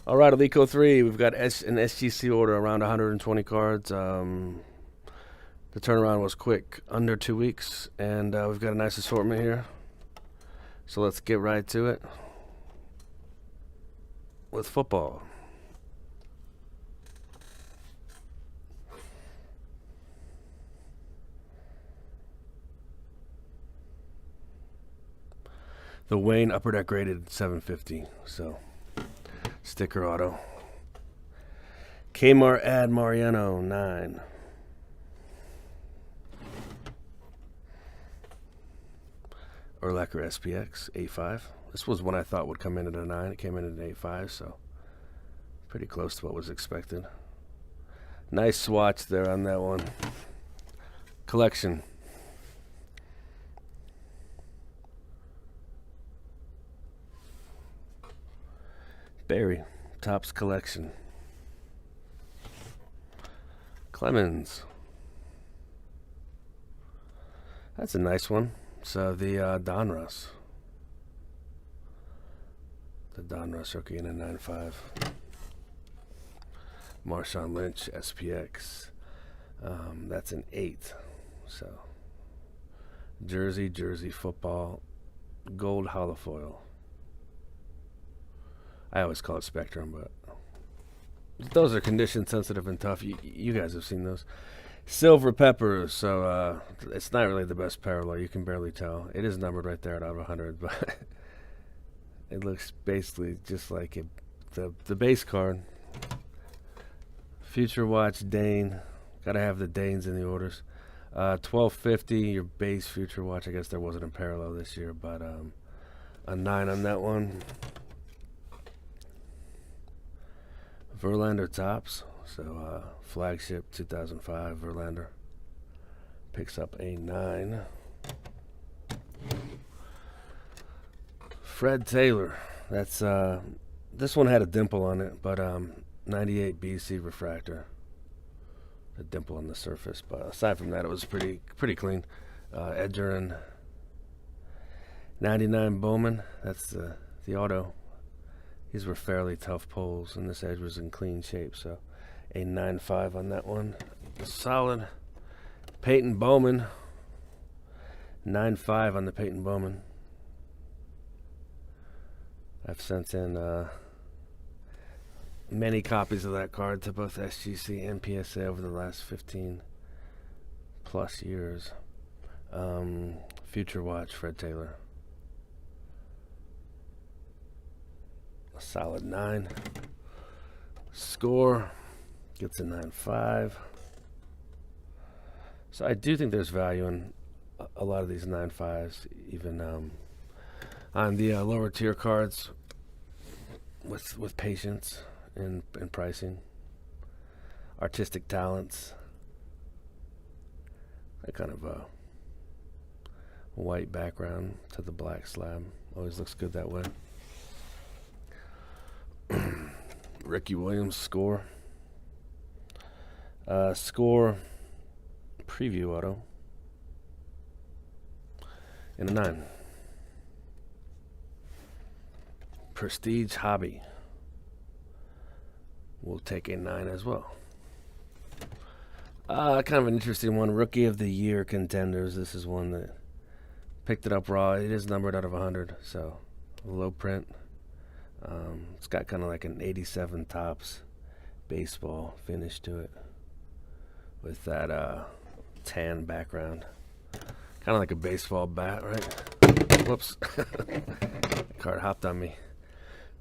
All right, Alico 3. We've got an SGC order around 120 cards. The turnaround was quick, under 2 weeks, and we've got a nice assortment here. So let's get right to it with football. The Wayne Upper Deck graded 750, so sticker auto. Kmart Ad Mariano 9. Urlacher SPX 8.5. This was one I thought would come in at a 9. It came in at an 8.5, so pretty close to what was expected. Nice swatch there on that one. Collection. Barry, Topps Collection. Clemens. That's a nice one. So the Donruss. The Donruss rookie in a 9.5. Marshawn Lynch, SPX. That's an 8. So jersey football, gold holofoil. I always call it Spectrum, but those are condition sensitive and tough. You guys have seen those. Silver Peppers, so it's not really the best parallel. You can barely tell. It is numbered right there out of 100, but it looks basically just like the base card. Future Watch Dane. Gotta have the Danes in the orders. 1250, your base Future Watch. I guess there wasn't a parallel this year, but a 9 on that one. Verlander Topps, so flagship 2005 Verlander picks up a 9. Fred Taylor, that's this one had a dimple on it, but 98 BC refractor, a dimple on the surface, but aside from that, it was pretty clean. Edgerrin 99 Bowman, that's the auto. These were fairly tough pulls, and this edge was in clean shape, so a 9.5 on that one. Solid. Peyton Bowman, 9.5 on the Peyton Bowman. I've sent in many copies of that card to both SGC and PSA over the last 15 plus years. Future Watch, Fred Taylor. A solid 9. Score gets a 9.5. So I do think there's value in a lot of these 9.5s, even on the lower tier cards with patience and pricing. Artistic talents. A kind of a white background to the black slab. Always looks good that way. Ricky Williams score. Score preview auto in a 9. Prestige Hobby will take a 9 as well. Kind of an interesting one. Rookie of the Year contenders. This is one that picked it up raw. It is numbered out of 100, so low print. It's got kind of like an 87 Topps baseball finish to it with that tan background. Kind of like a baseball bat, right? Whoops. The card hopped on me.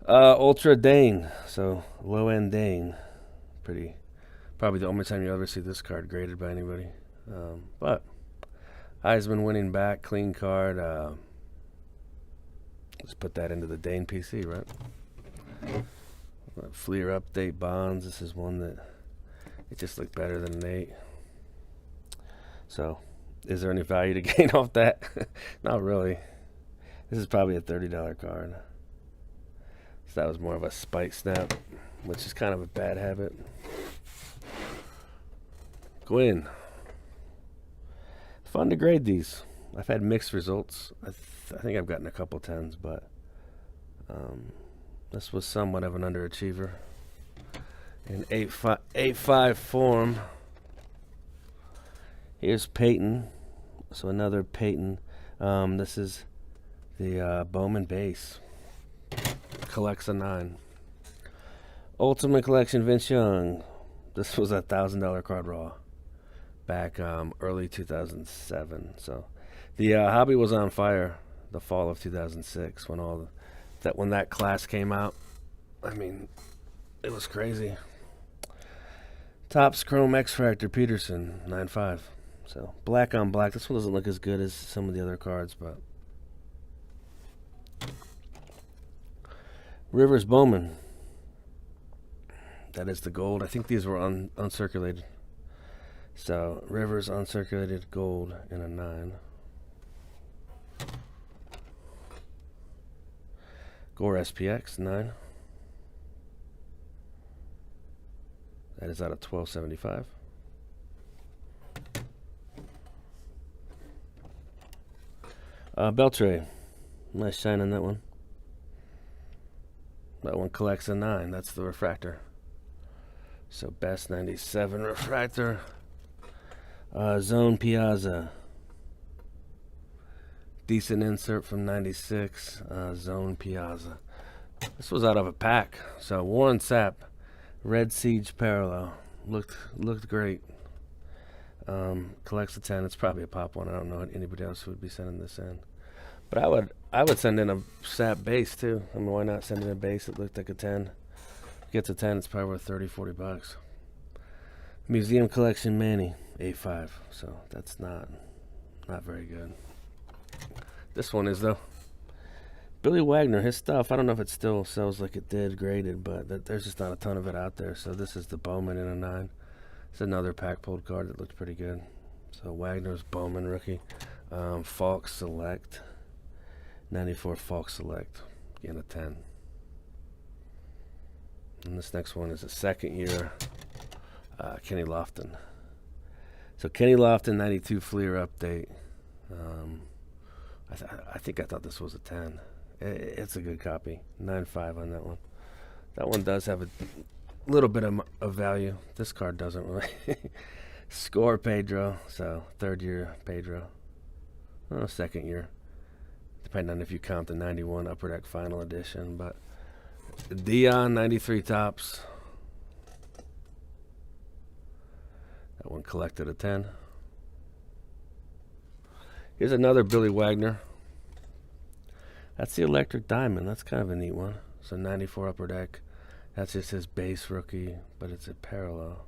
Ultra Dane, so low-end Dane. Probably the only time you ever see this card graded by anybody. But Heisman winning back, clean card. Let's put that into the Dane PC, right? Fleer update bonds. This is one that it just looked better than an 8. So, is there any value to gain off that? Not really. This is probably a $30 card. So that was more of a spike snap, which is kind of a bad habit. Gwyn. Fun to grade these. I've had mixed results. I think I've gotten a couple 10s, but This was somewhat of an underachiever. In 8.5 form. Here's Peyton. So another Peyton. This is the Bowman base. Collects a 9. Ultimate Collection Vince Young. This was a $1,000 card raw. Back early 2007. So the hobby was on fire the fall of 2006 when that class came out. I mean, it was crazy. Topps Chrome X-Fractor Peterson 9.5. So black on black. This one doesn't look as good as some of the other cards, but Rivers Bowman. That is the gold. I think these were uncirculated. So Rivers uncirculated gold in a 9. Gore SPX 9. That is out of 1275. Beltray. Nice shine on that one. That one collects a 9. That's the refractor. So best 97 refractor. Zone Piazza. Decent insert from 96. Zone Piazza. This was out of a pack. So Warren Sapp. Red Siege Parallel. Looked great. Collects a 10. It's probably a pop one. I don't know anybody else who would be sending this in. But I would send in a Sapp base too. I mean, why not send in a base that looked like a 10? Gets a 10, it's probably worth 30, 40 bucks. Museum Collection Manny, 8.5. So that's not very good. This one is though. Billy Wagner, his stuff, I don't know if it still sells like it did graded, but there's just not a ton of it out there. So this is the Bowman in a 9. It's another pack pulled card that looks pretty good. So Wagner's Bowman rookie. Falk Select. 94 Falk Select. Again, a 10. And this next one is a second year Kenny Lofton. So Kenny Lofton 92 Fleer update. I think I thought this was a 10. It's a good copy. 9.5 on that one. That one does have a little bit of value. This card doesn't really. Score Pedro. So third year Pedro. Oh, second year. Depending on if you count the 91 Upper Deck Final Edition. But Dion 93 Topps. That one collected a 10. Here's another Billy Wagner. That's the Electric Diamond. That's kind of a neat one. So 94 Upper Deck. That's just his base rookie, but it's a parallel.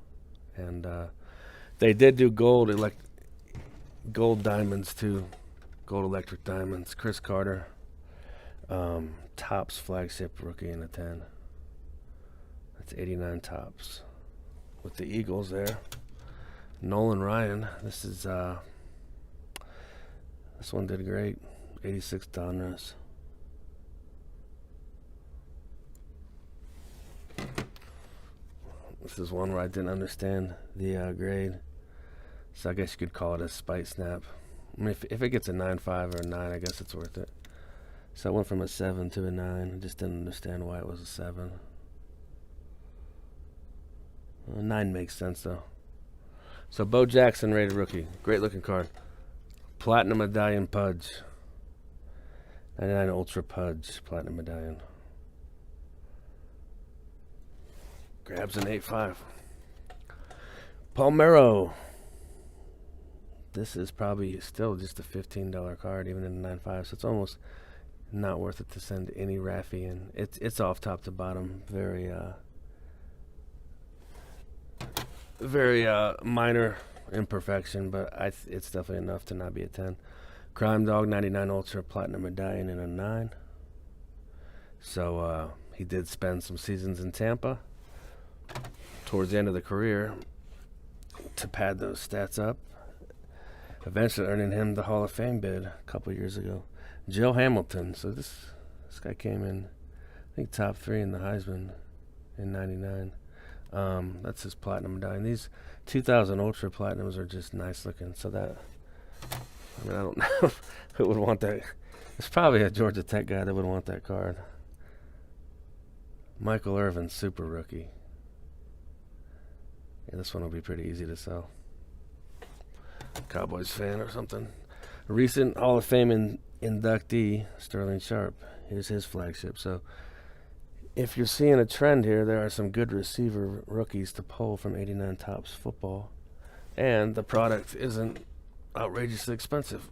And they did do gold diamonds too. Gold Electric Diamonds. Chris Carter. Topps flagship rookie in a 10. That's 89 Topps. With the Eagles there. Nolan Ryan. This one did great. 86 Donruss. This is one where I didn't understand the grade. So I guess you could call it a spite snap. I mean, if it gets a 9.5 or a 9, I guess it's worth it. So I went from a 7 to a 9. I just didn't understand why it was a 7. A 9 makes sense, though. So Bo Jackson, rated rookie. Great looking card. Platinum Medallion Pudge. 99 Ultra Pudge. Platinum Medallion. Grabs an 8.5. Palmero. This is probably still just a $15 card, even in the 9.5. So it's almost not worth it to send any Raffy in. It's off top to bottom. Very minor imperfection, but it's definitely enough to not be a 10. Crime Dog 99 Ultra Platinum Medallion in a 9. So he did spend some seasons in Tampa towards the end of the career to pad those stats up, eventually earning him the Hall of Fame bid a couple years ago. Joe Hamilton. So this guy came in, I think, top 3 in the Heisman in 99. That's his Platinum Medallion. These 2000 Ultra Platinums are just nice looking. So that, I mean, I don't know who would want that. It's probably a Georgia Tech guy that would want that card. Michael Irvin, super rookie. Yeah, this one will be pretty easy to sell. Cowboys fan or something. Recent Hall of Fame inductee, Sterling Sharp. Here's his flagship. So if you're seeing a trend here, there are some good receiver rookies to pull from 89 Topps football. And the product isn't outrageously expensive.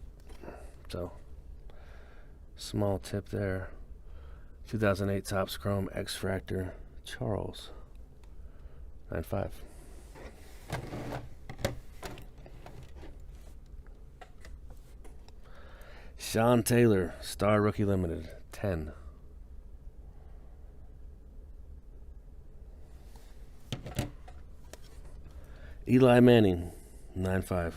So, small tip there. 2008 Topps Chrome X-Fractor Charles. 9.5. Sean Taylor, Star Rookie Limited, 10. Eli Manning, 9.5.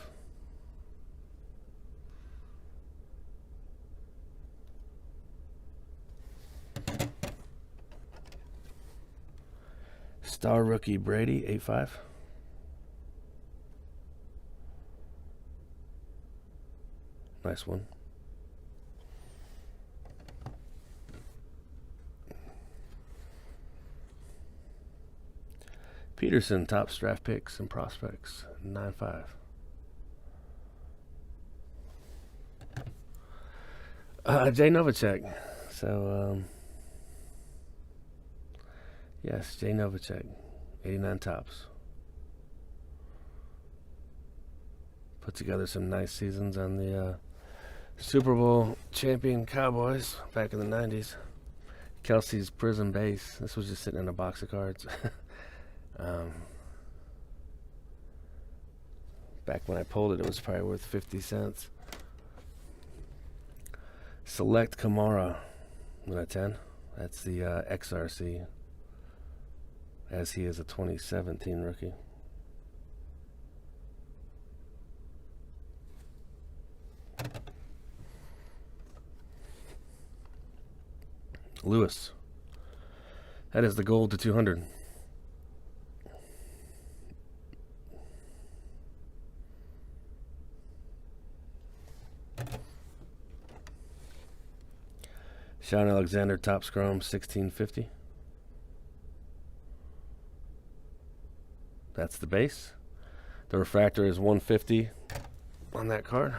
Star Rookie Brady, 8.5. Nice one. Peterson, Topps draft picks and prospects, 9.5. Jay Novacek. So, yes, Jay Novacek, 89 Topps. Put together some nice seasons on the Super Bowl champion Cowboys back in the 90s. Kelsey's Prism base. This was just sitting in a box of cards. Back when I pulled it, it was probably worth 50 cents. Select Kamara, was that 10? That's the XRC, as he is a 2017 rookie. Lewis, that is the gold to 200. Sean Alexander, Topps Chrome, 1650. That's the base. The refractor is 150 on that card.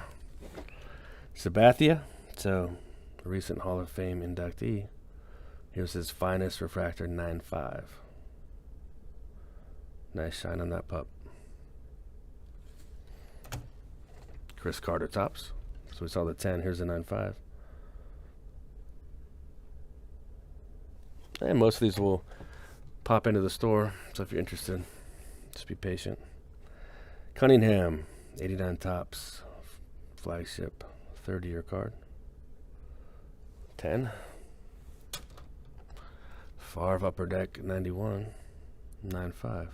Sabathia, so a recent Hall of Fame inductee. Here's his finest refractor, 9.5. Nice shine on that pup. Chris Carter Topps. So we saw the 10. Here's the 9.5. And most of these will pop into the store, so if you're interested, just be patient. Cunningham, 89 Topps, flagship, 30-year card. 10. Favre Upper Deck, 91, 9.5.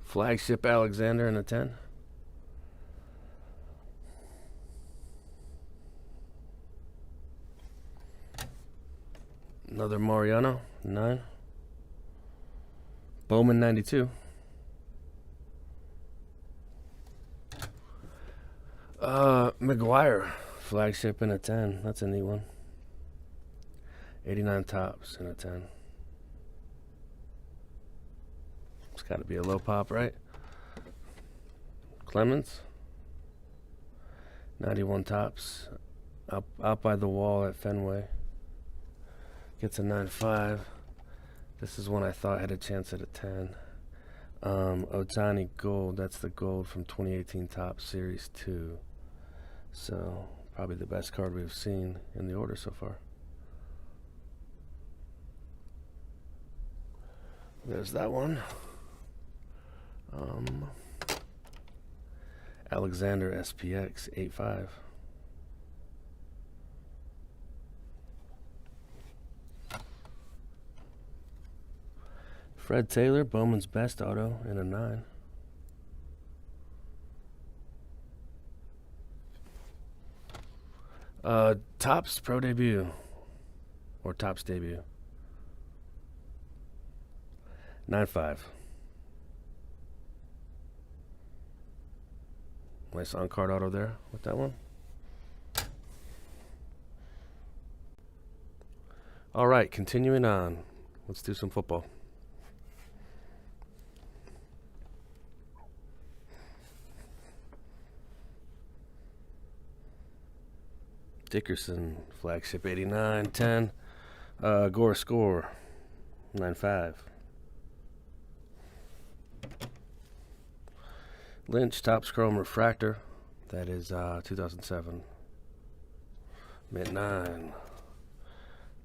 Flagship Alexander in a 10. Another Mariano, 9. Bowman, 92. McGuire, flagship in a 10. That's a neat one. 89 Topps in a 10. It's got to be a low pop, right? Clemens, 91 Topps, out by the wall at Fenway. Gets a 9.5. This is one I thought had a chance at a 10. Otani Gold, that's the gold from 2018 Topps Series 2. So, probably the best card we've seen in the order so far. There's that one. Alexander SPX, 8.5. Fred Taylor, Bowman's Best Auto in a 9. Topps Pro Debut, or Topps Debut, 9.5. Nice on-card auto there with that one. All right, continuing on. Let's do some football. Dickerson, flagship 89-10. Gore score 9-5. Lynch, Topps Chrome Refractor. That is 2007. Mint 9.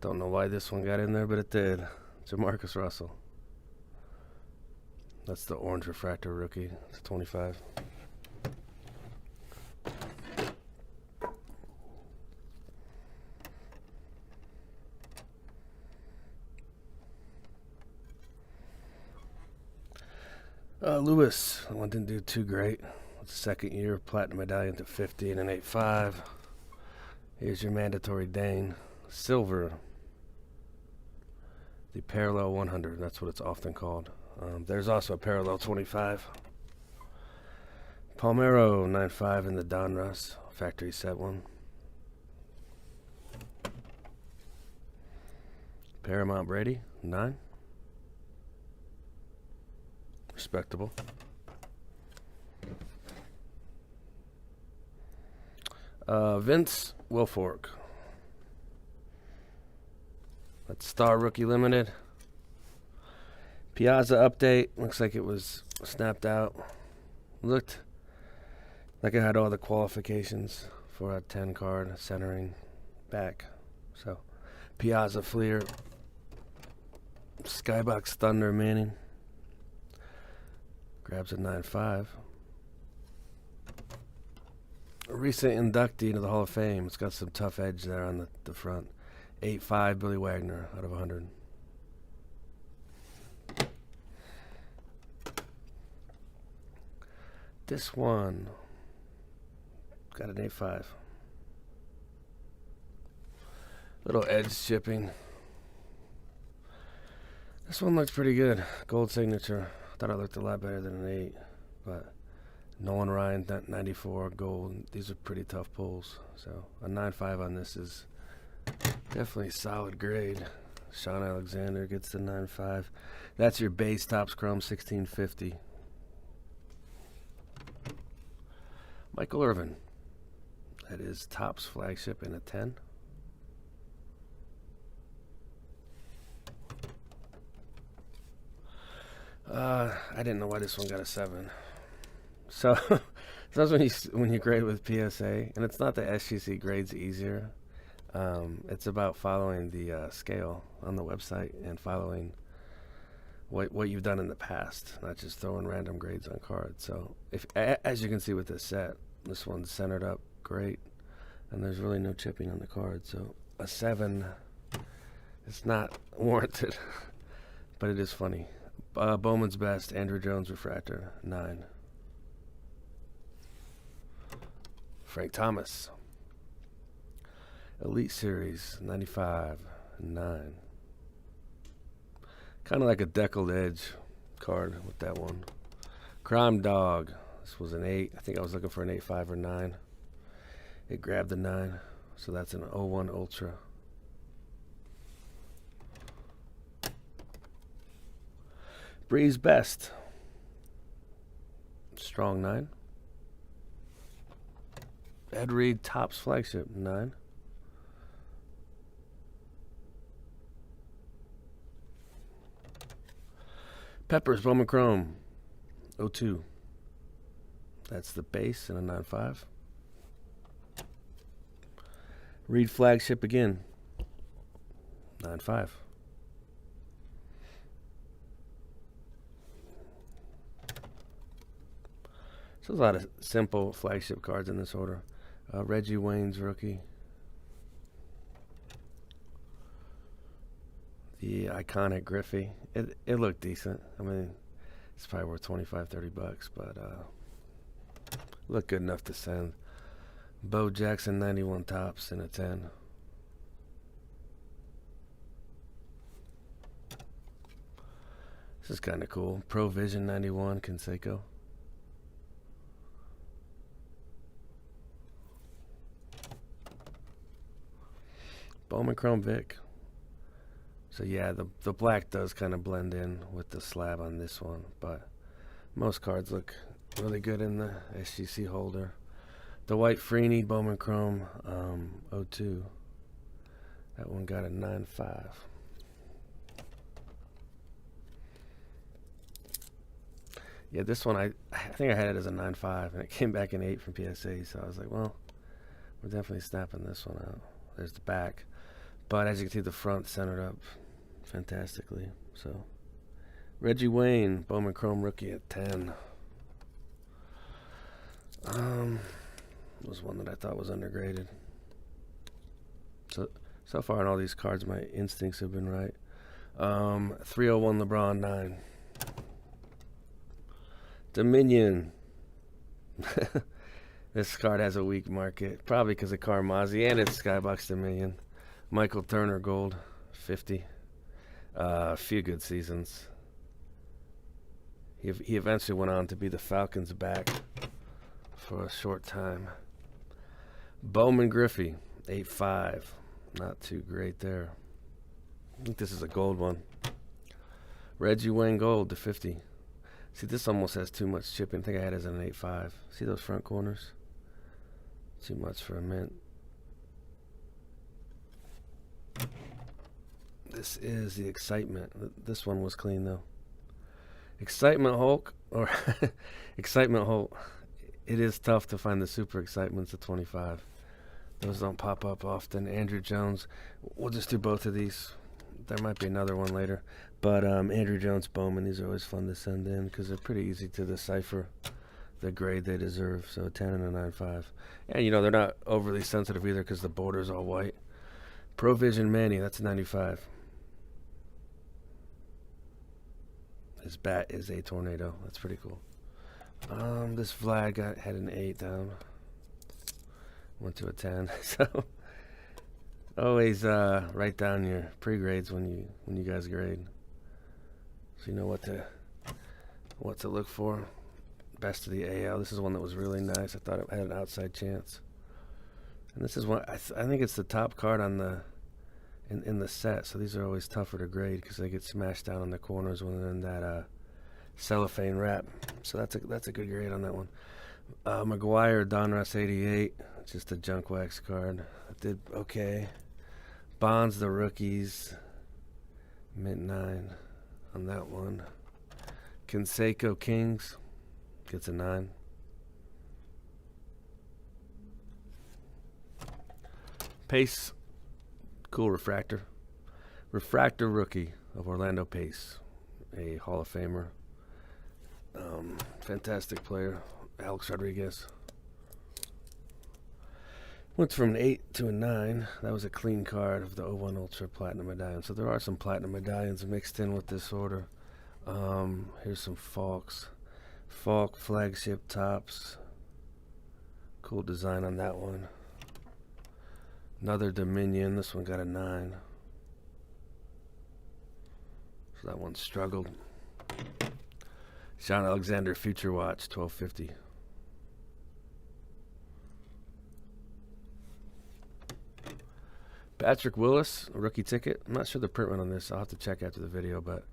Don't know why this one got in there, but it did. Jamarcus Russell. That's the orange refractor rookie. It's 25. Lewis, that one didn't do too great. It's the second year, platinum medallion to 50 and an 8.5. Here's your mandatory Dane. Silver, the parallel 100. That's what it's often called. There's also a parallel 25. Palmero 9.5 in the Donruss factory set one. Paramount Brady 9. Respectable. Vince Wilfork. That's Star Rookie Limited. Piazza update. Looks like it was snapped out. Looked like it had all the qualifications for a 10 card, centering, back. So, Piazza Fleer. Skybox Thunder Manning. Grabs a 9.5. A recent inductee into the Hall of Fame. It's got some tough edge there on the front. 8.5 Billy Wagner out of 100. This one got an 8.5. Little edge chipping. This one looks pretty good. Gold signature. Thought it looked a lot better than an 8, but Nolan Ryan 94 gold. These are pretty tough pulls. So a 9.5 on this is definitely solid grade. Sean Alexander gets the 9.5. That's your base Topps Chrome 1650. Michael Irvin. That is Topps flagship in a 10. I didn't know why this one got a 7. So that's when you grade with PSA, and it's not the SGC grades easier. It's about following the scale on the website and following what you've done in the past, not just throwing random grades on cards. So as you can see with this set, this one's centered up great, and there's really no chipping on the card. So a 7 is not warranted, but it is funny. Bowman's Best, Andrew Jones Refractor, 9. Frank Thomas. Elite Series, 95, 9. Kind of like a deckled edge card with that one. Crime Dog. This was an 8. I think I was looking for an 8.5 or 9. It grabbed the 9. So that's an 01 Ultra. Breeze Best. Strong 9. Ed Reed Topps flagship 9. Peppers Bowman Chrome 02. That's the base and a 9.5. Reed flagship again 9.5. So there's a lot of simple flagship cards in this order. Reggie Wayne's rookie. The iconic Griffey. It looked decent. I mean, it's probably worth $25-30, but looked good enough to send. Bo Jackson 91 Topps in a 10. This is kind of cool. Pro Vision 91 Canseco. Bowman Chrome Vic. So yeah, the black does kind of blend in with the slab on this one, but most cards look really good in the SGC holder. The white Freeney Bowman Chrome 02. That one got a 9.5. Yeah, this one I think I had it as a 9.5, and it came back an 8 from PSA. So I was like, well, we're definitely snapping this one out. There's the back, but as you can see, the front centered up fantastically. So Reggie Wayne Bowman Chrome rookie at 10. Was one that I thought was undergraded. So far on all these cards, my instincts have been right. 301 LeBron 9. Dominion. This card has a weak market, probably because of Carmazzi and it's Skybox Dominion. Michael Turner Gold 50. A few good seasons. He eventually went on to be the Falcons' back for a short time. Bowman Griffey 8.5. Not too great there. I think this is a gold one. Reggie Wayne Gold to 50. See, this almost has too much chipping. I think I had it as an 8.5. See those front corners? Too much for a mint. This is the Excitement. This one was clean though. Excitement Hulk or Excitement Hulk. It is tough to find the Super Excitements at 25. Those don't pop up often. Andrew Jones. We'll just do both of these. There might be another one later. But Andrew Jones Bowman, these are always fun to send in because they're pretty easy to decipher the grade they deserve. So 10 and a 9.5. And, you know, they're not overly sensitive either because the border's all white. Provision Manny, that's a 95. His bat is a tornado. That's pretty cool. This Vlad had an 8 down. Went to a 10. So always write down your pre-grades when you guys grade, so you know what to look for. Best of the AL. This is one that was really nice. I thought it had an outside chance. And this is one I think it's the top card on the in the set. So these are always tougher to grade because they get smashed down on the corners when they're in that cellophane wrap. So that's a good grade on that one. McGuire Donruss 88. Just a junk wax card. Did okay. Bonds the rookies. Mint 9 on that one. Canseco Kings gets a 9. Pace, cool refractor. Refractor rookie of Orlando Pace, a Hall of Famer. Fantastic player, Alex Rodriguez. Went from an 8 to a 9. That was a clean card of the 01 Ultra Platinum Medallion. So there are some Platinum Medallions mixed in with this order. Here's some Falks. Falk flagship tops. Cool design on that one. Another Dominion. This one got a 9. So that one struggled. Sean Alexander Future Watch 1250. Patrick Willis, rookie ticket. I'm not sure the print run on this. I'll have to check after the video, but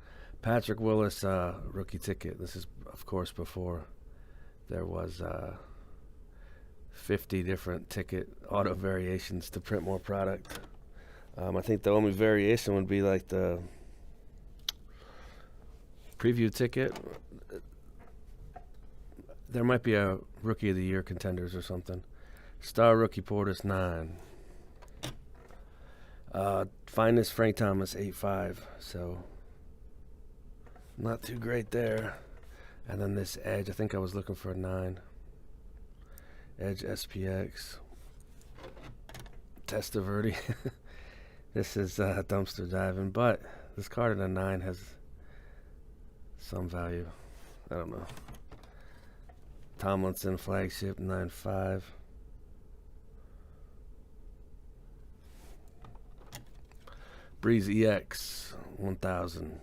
Patrick Willis, rookie ticket. This is, of course, before there was 50 different ticket auto variations to print more product. I think the only variation would be like the preview ticket. There might be a Rookie of the Year contenders or something. Star Rookie Portis 9. Finest Frank Thomas 8.5. So not too great there. And then this Edge, I think I was looking for a 9. Edge SPX. Testaverde. This is dumpster diving, but this card at a 9 has some value. I don't know. Tomlinson flagship 9.5. Breeze EX 1000.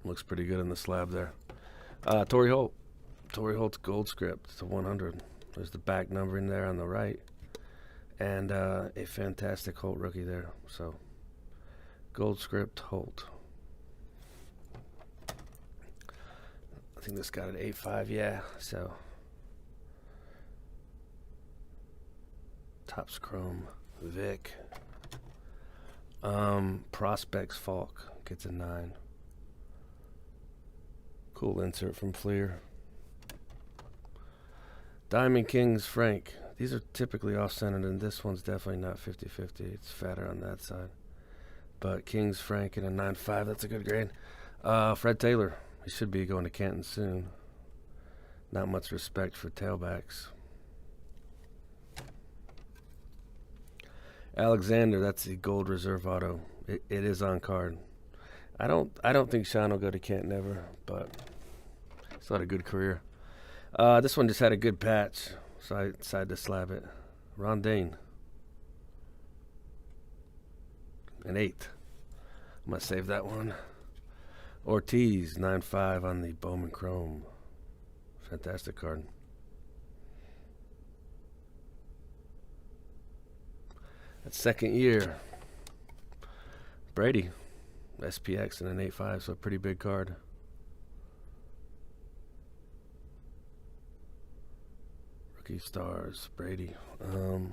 Looks pretty good in the slab there. Torrey Holt. Torrey Holt's gold script to 100. There's the back number in there on the right. And a fantastic Holt rookie there. So, gold script Holt. I think this got an 8.5, yeah. So, Topps Chrome Vic. Prospects Falk gets a 9. Cool insert from Fleer. Diamond Kings Frank. These are typically off-centered, and this one's definitely not 50-50. It's fatter on that side. But Kings Frank and a 9.5, that's a good grade. Fred Taylor. He should be going to Canton soon. Not much respect for tailbacks. Alexander, that's the gold reserve auto. It is on card. I don't think Sean will go to Canton ever, but he's had a good career. This one just had a good patch, so I decided to slab it. Rondane. An 8. I'm going to save that one. Ortiz, 9.5 on the Bowman Chrome. Fantastic card. That's second year. Brady, SPX and an 8.5, so a pretty big card. Rookie stars, Brady. Did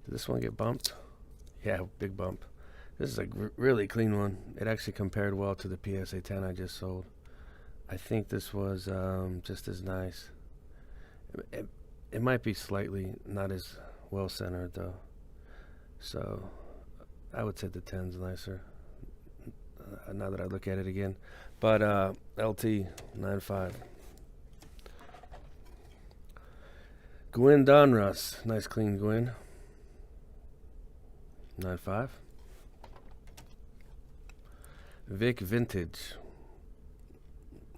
this one get bumped? Yeah, big bump. This is a really clean one. It actually compared well to the PSA 10 I just sold. I think this was just as nice. It might be slightly not as well centered though. So I would say the 10's nicer now that I look at it again. But LT 9.5. Gwyn Donruss. Nice clean Gwyn. 9.5. Vic Vintage.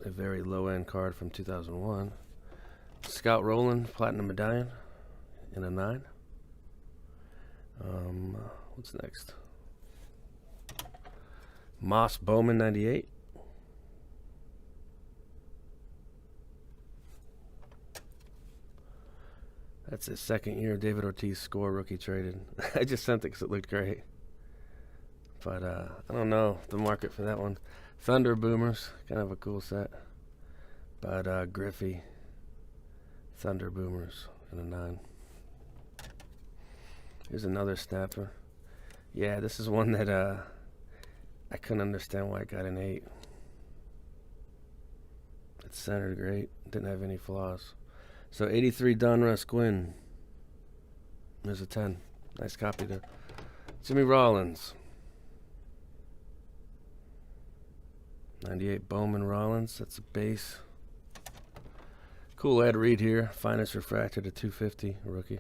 A very low-end card from 2001. Scott Rowland, Platinum Medallion in a 9. What's next? Moss Bowman 98. That's his second year. David Ortiz score rookie traded. I just sent it because it looked great. But I don't know the market for that one. Thunder Boomers, kind of a cool set. But Griffey, Thunder Boomers in a 9. Here's another snapper. Yeah, this is one that I couldn't understand why it got an 8. It's centered great. Didn't have any flaws. So 83 Donruss Gwyn. There's a 10. Nice copy there. Jimmy Rollins. 98 Bowman Rollins. That's a base. Cool Ed Reed here. Finest refractor to 250. Rookie.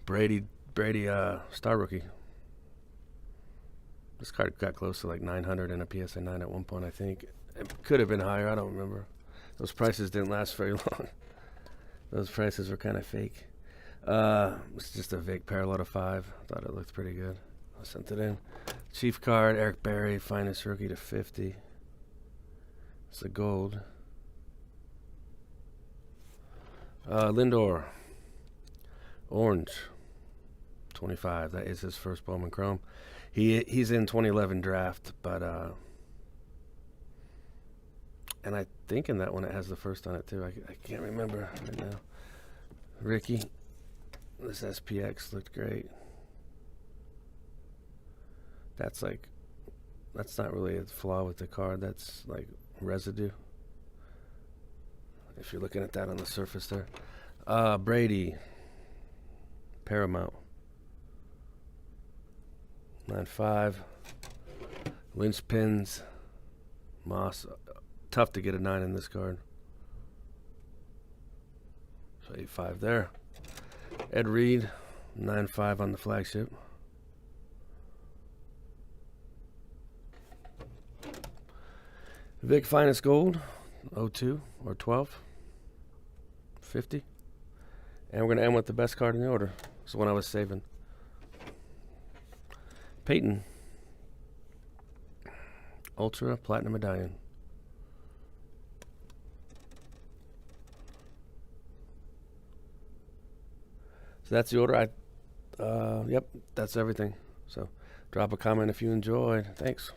Brady star rookie. This card got close to like 900 in a PSA 9 at one point, I think. It could have been higher, I don't remember. Those prices didn't last very long. Those prices were kind of fake. It's just a Vic parallel to 5. Thought it looked pretty good. I sent it in. Chief card, Eric Berry, finest rookie to 50. It's a gold. Lindor. Orange. 25. That is his first Bowman Chrome. He's in 2011 draft, but and I think in that one it has the first on it too. I can't remember right now. Ricky, this SPX looked great. That's not really a flaw with the card. That's like residue. If you're looking at that on the surface there. Brady, Paramount. 9.5. Linchpins. Moss. Tough to get a 9 in this card. So 8.5 there. Ed Reed. 9.5 on the flagship. Vic Finest Gold. 02 or 12. 50. And we're going to end with the best card in the order. It's the one I was saving. Peyton. Ultra Platinum Medallion. So that's the order. Yep, that's everything. So drop a comment if you enjoyed. Thanks.